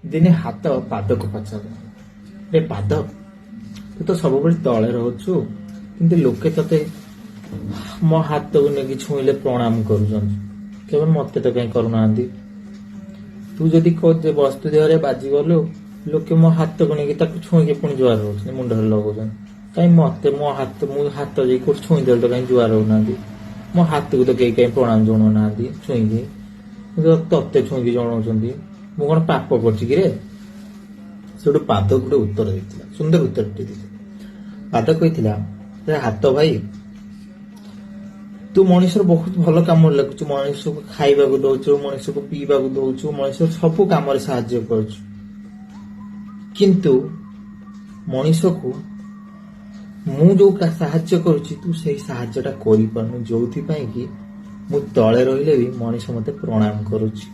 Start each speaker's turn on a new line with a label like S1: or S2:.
S1: ଦିନେ ହାତ ପାଦକୁ ପଚାରିଲା, ରେ ପାଦ, ତୁ ତ ସବୁବେଳେ ତଳେ ରହୁଛୁ, କିନ୍ତୁ ଲୋକେ ତତେ ମୋ ହାତକୁ ନେଇକି ଛୁଇଁଲେ ପ୍ରଣାମ କରୁଛନ୍ତି, କେବେ ମତେ ତ କାହିଁ କରୁନାହାନ୍ତି। ତୁ ଯଦି ବସ୍ତୁ ଦେହରେ ବାଜିଗଲୁ, ଲୋକେ ମୋ ହାତକୁ ନେଇକି ତାକୁ ଛୁଇଁକି ପୁଣି ଜୁହାର ହଉଛନ୍ତି, ମୁଣ୍ଡରେ ଲଗାଉଛନ୍ତି। କାହିଁ ମତେ ମୁଁ ହାତ ଯାଇ କୋଉଠି ଛୁଇଁଦେଲେ ତ କାହିଁ ଜୁହାର ହଉନାହାନ୍ତି। ମୋ ହାତକୁ ତ କେହି କାହିଁ ପ୍ରଣାମ ଜଣାଉନାହାନ୍ତି ଛୁଇଁକି, ତତେ ଛୁଇଁକି ଜଣାଉଛନ୍ତି। ମୁଁ କଣ ପାପ କରୁଛି କି ରେ? ସେଠୁ ପାଦ ଗୋଟେ ଉତ୍ତର ଦେଇଥିଲା, ସୁନ୍ଦର ଉତ୍ତରଟି ଦେଇଥିଲା। ପାଦ କହିଥିଲା, ରେ ହାତ ଭାଇ, ତୁ ମଣିଷର ବହୁତ ଭଲ କାମରେ ଲାଗୁଛୁ, ମଣିଷକୁ ଖାଇବାକୁ ଦଉଛୁ, ମଣିଷକୁ ପିଇବାକୁ ଦଉଛୁ, ମଣିଷର ସବୁ କାମରେ ସାହାଯ୍ୟ କରୁଛୁ, କିନ୍ତୁ ମଣିଷକୁ ମୁଁ ଯୋଉ ସାହାଯ୍ୟ କରୁଛି ତୁ ସେଇ ସାହାଯ୍ୟଟା କରିପାରୁନୁ, ଯୋଉଥିପାଇଁ କି ମୁଁ ତଳେ ରହିଲେ ବି ମଣିଷ ମତେ ପ୍ରଣାମ କରୁଛି।